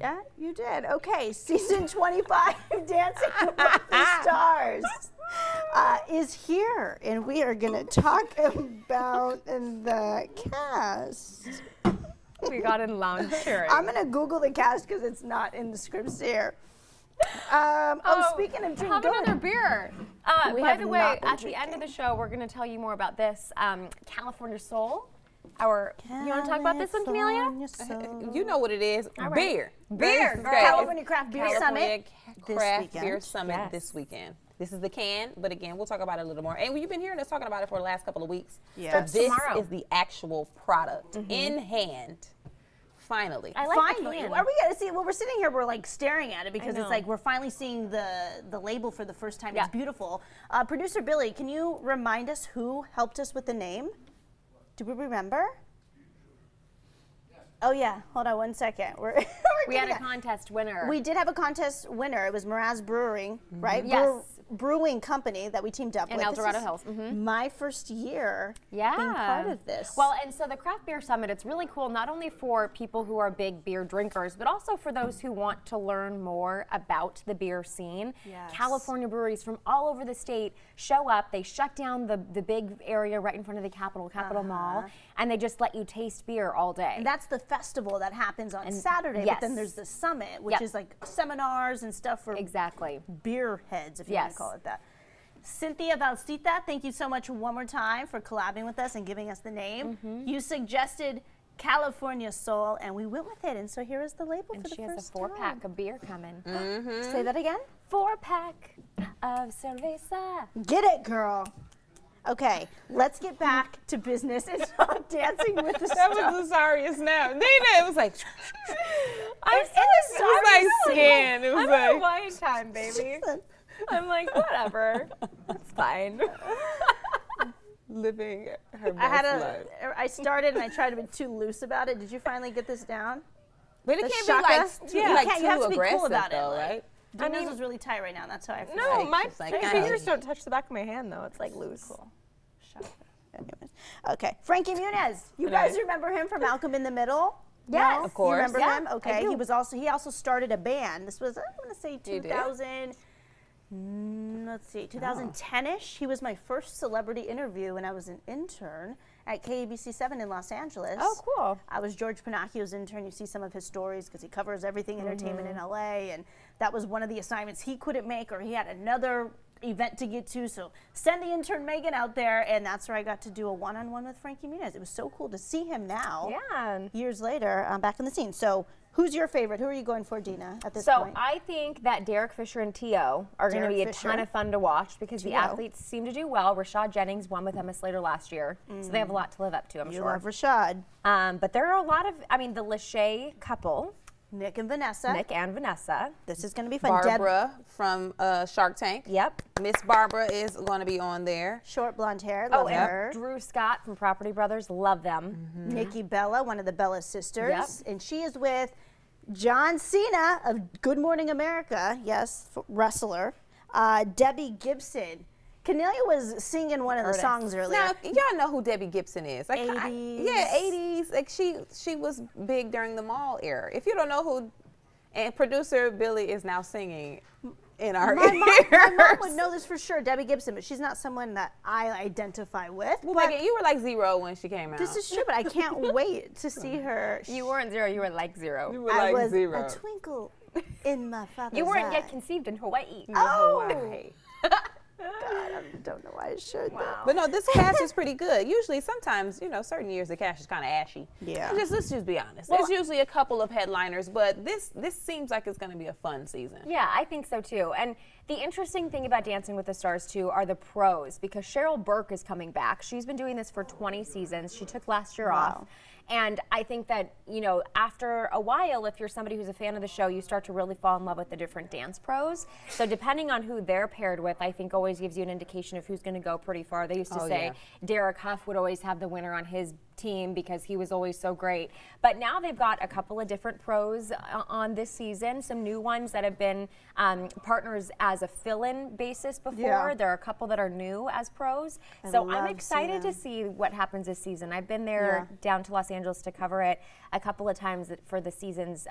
Yeah, you did. Okay, season 25 Dancing with the Stars is here, and we are going to talk about the cast. We got in lounge chairing. I'm going to Google the cast because it's not in the scripts here. Speaking of drink, have another beer. By the way, at the end of the show, we're going to tell you more about this California Soul. You want to talk about this one, Camelia? You know what it is. Right. Beer. Beer. California Craft Beer California Summit. Craft Beer Summit this weekend. This is the can, but again, we'll talk about it a little more. And you've been hearing us talking about it for the last couple of weeks. Yeah. So this is the actual product in hand. Finally. I like the can. Are we gonna see? Well, we're sitting here. We're like staring at it because it's like we're finally seeing the label for the first time. Yeah. It's beautiful. Producer Billy, can you remind us who helped us with the name? Do we remember? Oh yeah. Hold on one second. We had a contest winner. We did have a contest winner. It was Miraz Brewing, right? Yes. Brewing company that we teamed up in with. El Dorado Hills. My first year being Yeah. part of this. Well, and so the Craft Beer Summit, it's really cool not only for people who are big beer drinkers, but also for those who want to learn more about the beer scene. Yes. California breweries from all over the state show up. They shut down the big area right in front of the Capitol Mall, and they just let you taste beer all day. And that's the festival that happens on Saturday, but then there's the summit, which is like seminars and stuff for beer heads, if you want to call it that. Cynthia Valsita, thank you so much one more time for collabing with us and giving us the name. You suggested California Soul, and we went with it, and so here is the label for the first time. And she has a 4-pack of beer coming. Say that again? 4-pack of cerveza. Get it, girl. Okay, let's get back to business and talk Dancing with the Stars. That was the sorriest now. Dina, it was like, I'm it was like skin. It was like Hawaiian time, baby. I'm like, whatever. It's fine. living her best life. I started and I tried to be too loose about it. Did you finally get this down? But it The can't shaka? be like too, You have too to be cool aggressive about it, though, like- right? Dina's was really tight right now. That's how I feel. No, my like, fingers don't touch the back of my hand, though. It's like loose. Cool. Anyways. Okay, Frankie Muniz. You guys remember him from Malcolm in the Middle? Yes. No? Of course. You remember Yeah, him? I Okay. do. He also started a band. This was, I'm going to say You did? 2000. Let's see, 2010-ish. He was my first celebrity interview when I was an intern at KABC7 in Los Angeles. Oh, cool. I was George Pinocchio's intern. You see some of his stories because he covers everything entertainment in LA, and that was one of the assignments he couldn't make, or he had another event to get to. So send the intern Megan out there, and that's where I got to do a one-on-one with Frankie Muniz. It was so cool to see him now. Yeah. Years later, back in the scene. So who's your favorite? Who are you going for, Dina, at this So point? I think that Derek Fisher and T.O. are going to be a ton of fun to watch because the athletes seem to do well. Rashad Jennings won with Emma Slater last year, so they have a lot to live up to, I'm You sure. love Rashad. But there are a lot of, the Lachey couple, Nick and Vanessa. Nick and Vanessa. This is going to be fun. Barbara from Shark Tank. Yep. Miss Barbara is going to be on there. Short blonde hair. Love her. And Drew Scott from Property Brothers. Love them. Nikki Bella, one of the Bella sisters. Yep. And she is with John Cena of Good Morning America. Yes, wrestler. Debbie Gibson. Cornelia was singing one of the songs earlier. Now, y'all know who Debbie Gibson is. Like, 80s. Yeah, 80s. Like, she was big during the mall era. If you don't know who, and producer Billy is now singing in our My mom ears. would know this for sure, Debbie Gibson, but she's not someone that I identify with. Well, But Megan, you were like 0 when she came out. this is true, but I can't wait to see her. You weren't 0, you were like 0. You were I like was 0. a twinkle in my father's You weren't eye. yet conceived in Hawaii. Oh. Hawaii. God, I don't know why I shared that. But no, this cast is pretty good. Usually, sometimes, certain years the cast is kind of ashy. Yeah. And let's just be honest. There's usually a couple of headliners, but this seems like it's going to be a fun season. Yeah, I think so too. And the interesting thing about Dancing with the Stars too are the pros, because Cheryl Burke is coming back. She's been doing this for 20 seasons. She took last year off. And I think that, after a while, if you're somebody who's a fan of the show, you start to really fall in love with the different dance pros. So depending on who they're paired with, I think always gives you an indication of who's going to go pretty far. They used to say Derek Huff would always have the winner on his team because he was always so great. But now they've got a couple of different pros on this season, some new ones that have been partners as a fill-in basis before. Yeah. There are a couple that are new as pros. So I'm excited to see what happens this season. I've been there down to Los Angeles to cover it a couple of times for the seasons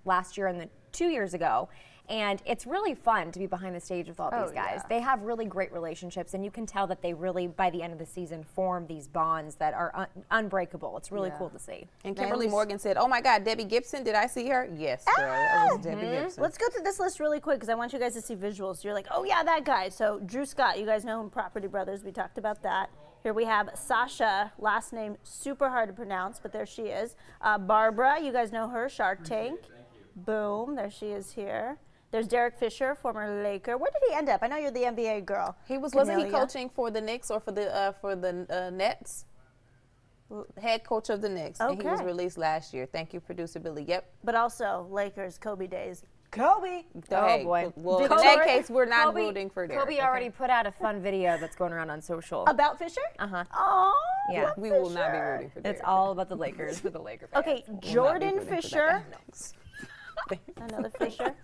last year and 2 years ago. And it's really fun to be behind the stage with all these guys. Yeah. They have really great relationships, and you can tell that they really, by the end of the season, form these bonds that are unbreakable. It's really cool to see. And Kimberly Morgan said, "Oh my God, Debbie Gibson, did I see her?" Yes, girl, that was Debbie Gibson. Let's go through this list really quick because I want you guys to see visuals. You're like, oh yeah, that guy. So Drew Scott, you guys know him, Property Brothers. We talked about that. Here we have Sasha, last name super hard to pronounce, but there she is. Barbara, you guys know her, Shark Tank. Boom, there she is here. There's Derek Fisher, former Laker. Where did he end up? I know you're the NBA girl. He wasn't he coaching for the Knicks or for the Nets? Head coach of the Knicks. Okay. And he was released last year. Thank you, producer Billy. Yep. But also Lakers, Kobe days. Kobe. Oh boy. Well, in that case, we're not rooting for Derek. Kobe already put out a fun video that's going around on social. About Fisher? Uh-huh. Oh, yeah. We will not be rooting for Derek. It's all about the Lakers for the Laker fans. Okay, Jordan Fisher. Another Fisher.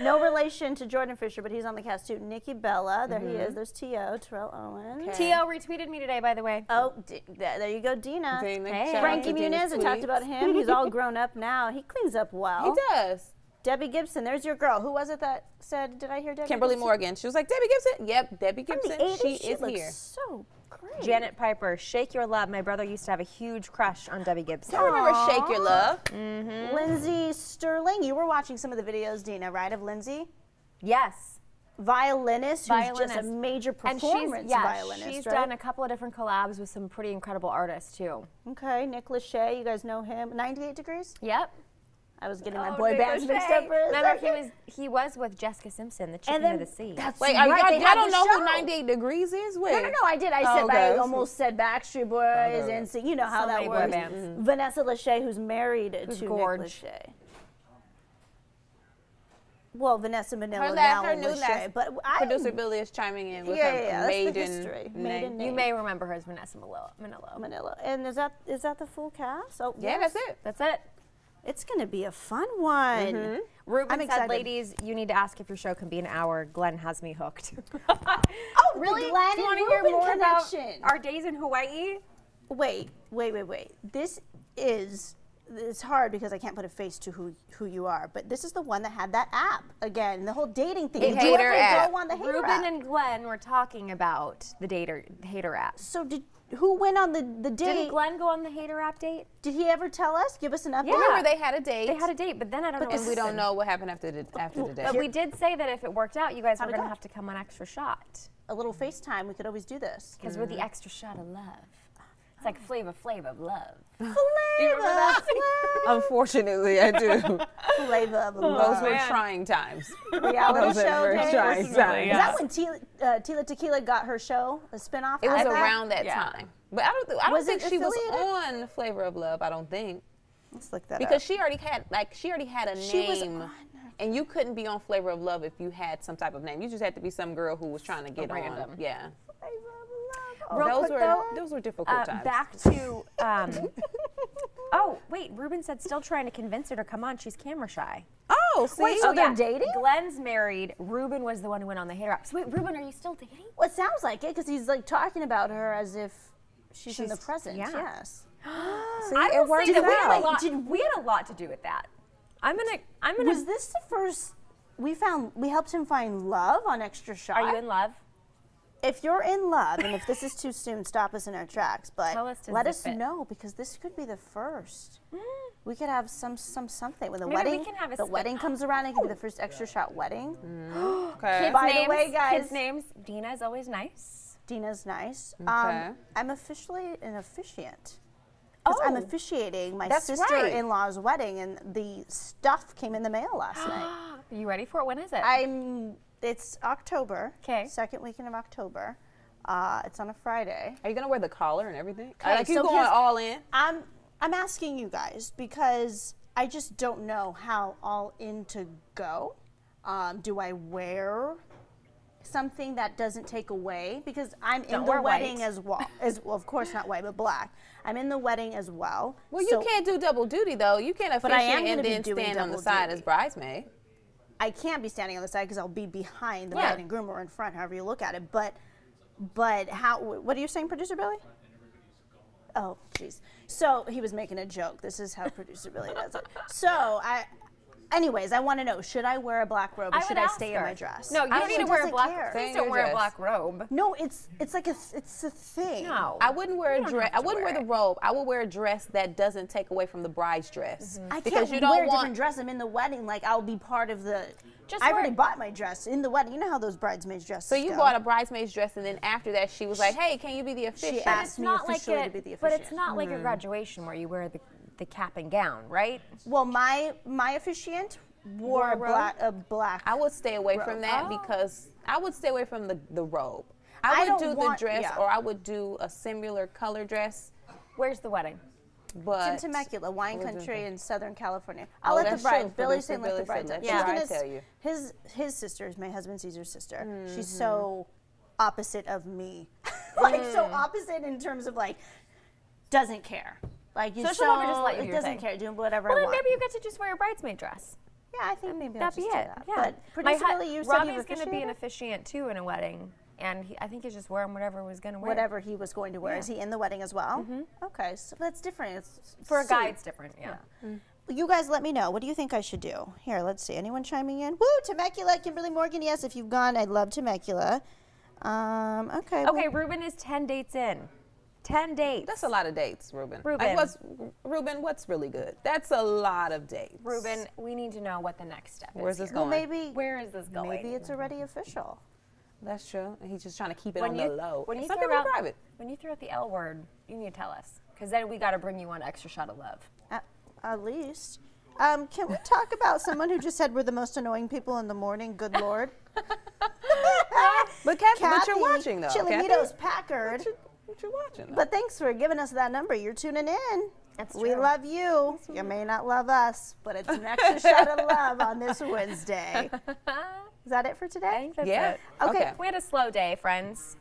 No relation to Jordan Fisher, but he's on the cast too. Nikki Bella, there he is. There's T.O., Terrell Owens. Okay. T.O. retweeted me today, by the way. Oh, there you go, Dina. Hey. Frankie Muniz, I talked about him. He's all grown up now. He cleans up well. He does. Debbie Gibson, there's your girl. Who was it that said, did I hear Debbie Kimberly Gibson? Morgan. She was like, Debbie Gibson? Yep, Debbie Gibson. She is here. So great. Janet Piper, Shake Your Love. My brother used to have a huge crush on Debbie Gibson. I remember Shake Your Love. Lindsay Sterling, you were watching some of the videos, Dina, right, of Lindsay? Yes. Violinist, who's just a major performance violinist, she's done a couple of different collabs with some pretty incredible artists, too. Okay, Nick Lachey, you guys know him. 98 Degrees? Yep. I was getting my boy bands mixed up for a Remember, he was with Jessica Simpson, the Chicken of the Sea. Wait, I don't know who 98 Degrees is. Wait. No, I did. I almost said Backstreet Boys and you know how that works. Vanessa Lachey, who's married to Nick Lachey. Well, Vanessa Manila now and Lachey, but producer Billy is chiming in with her maiden name. You may remember her as Vanessa Manila. And is that the full cast? Oh, yeah, that's it. That's it. It's going to be a fun one. Ruben said, ladies, you need to ask if your show can be an hour. Glenn has me hooked. Oh, really? Glenn, do you want to hear more about our days in Hawaii? Wait. It's hard because I can't put a face to who you are, but this is the one that had that app. Again, the whole dating thing. Hater app. Ruben and Glenn were talking about the Hater app. So who went on the date? Didn't Glenn go on the Hater app date? Did he ever tell us? Give us an update. Yeah. Remember, they had a date. They had a date, but then I don't know. And we don't know what happened after the date. But we did say that if it worked out, you guys were going to have to come on Extra Shot. A little FaceTime. We could always do this. Because we're the extra shot of love. It's like flavor of love. Flavor of love. Unfortunately, I do. Flavor of love. Those were trying times. Reality show days. Trying times. Is that when Tila Tequila got her show, a spinoff? It was around that time. But I don't think she was on Flavor of Love. I don't think. Let's look that up. Because she already had a name, and you couldn't be on Flavor of Love if you had some type of name. You just had to be some girl who was trying to get on. Yeah. Those were difficult times. Back to. Oh wait, Ruben said still trying to convince her to come on. She's camera shy. Oh, see? Wait, so they're dating? Glenn's married. Ruben was the one who went on the Hater app. So wait, Ruben, are you still dating? Well, it sounds like it because he's like talking about her as if she's in the present. Yeah. Yes. See, it worked out. We had a lot to do with that. I'm gonna. Was this the first we helped him find love on Extra Shot? Are you in love? If you're in love, and if this is too soon, stop us in our tracks. But let us know because this could be the first. We could have something when the wedding comes around. It could be the first Extra Shot wedding. Okay. By the way, guys, kids' names. Dina is always nice. Dina's nice. Okay. I'm officially an officiant. Because I'm officiating my sister-in-law's wedding, and the stuff came in the mail last night. Are you ready for it? When is it? It's October. Okay. Second weekend of October. It's on a Friday. Are you gonna wear the collar and everything? Okay, you going all in? I'm asking you guys because I just don't know how all in to go. Do I wear something that doesn't take away, because I'm in the wedding as well. Well, of course not white, but black. I'm in the wedding as well. Well, you can't do double duty though. You can't officiate and then stand on the side as bridesmaid. I can't be standing on the side because I'll be behind the bride and groom, or in front, however you look at it. But how? What are you saying, Producer Billy? Oh, jeez. So he was making a joke. This is how Producer Billy does it. So anyways, I want to know, should I wear a black robe or should I stay in my dress? No, you don't need to wear a black. Please don't wear a black robe. No, it's like it's a thing. No, I wouldn't wear a dress. I wouldn't wear the robe. I would wear a dress that doesn't take away from the bride's dress. I can't wear a different dress. I'm in the wedding. Like, I'll be part of the. I already bought my dress in the wedding. You know how those bridesmaids dresses So you bought a bridesmaid's dress, and then after that, she was like, "Hey, can you be the officiant?" She asked me officially to be the officiant. But it's not like a graduation where you wear the cap and gown, right? Well, my officiant wore a black. I would stay away from that because I would stay away from the robe. I would do the dress, or I would do a similar color dress. Where's the wedding? But it's in Temecula, wine country in Southern California. I'll let the bride. Billy's saying let the bride tell you. Yeah, tell you. His sister is my husband Caesar's sister. She's so opposite of me, like so opposite in terms of like doesn't care. Like so she'll never just let you do your doesn't care, doing whatever. Well, I then want. maybe you get to just wear a bridesmaid dress. Yeah, I think maybe that'd be it. That. Yeah. But Producer Billy, you said Robbie's going to be an officiant too in a wedding. And I think he's just wearing whatever he was going to wear. Whatever he was going to wear. Yeah. Is he in the wedding as well? Okay, so that's different. It's for a guy, it's different, You guys let me know. What do you think I should do? Here, let's see. Anyone chiming in? Woo, Temecula, Kimberly Morgan. Yes, if you've gone, I'd love Temecula. Okay. Okay, Ruben is 10 dates in. 10 dates. That's a lot of dates, Ruben. Ruben, what's really good? That's a lot of dates. Ruben, we need to know what the next step is. Where's this going? Well, maybe. Where is this going? Maybe it's already official. That's true. And he's just trying to keep it on the low. When you throw out the L word, you need to tell us, because then we got to bring you one extra shot of love. At least. Can we talk about someone who just said we're the most annoying people in the morning? Good Lord. But Kathy, you're watching though. Chilimitos Packard. What you watching though? But thanks for giving us that number. You're tuning in. That's true. We love you. You may not love us, but it's an extra shot of love on this Wednesday. Is that it for today? I think that's it. Okay. We had a slow day, friends.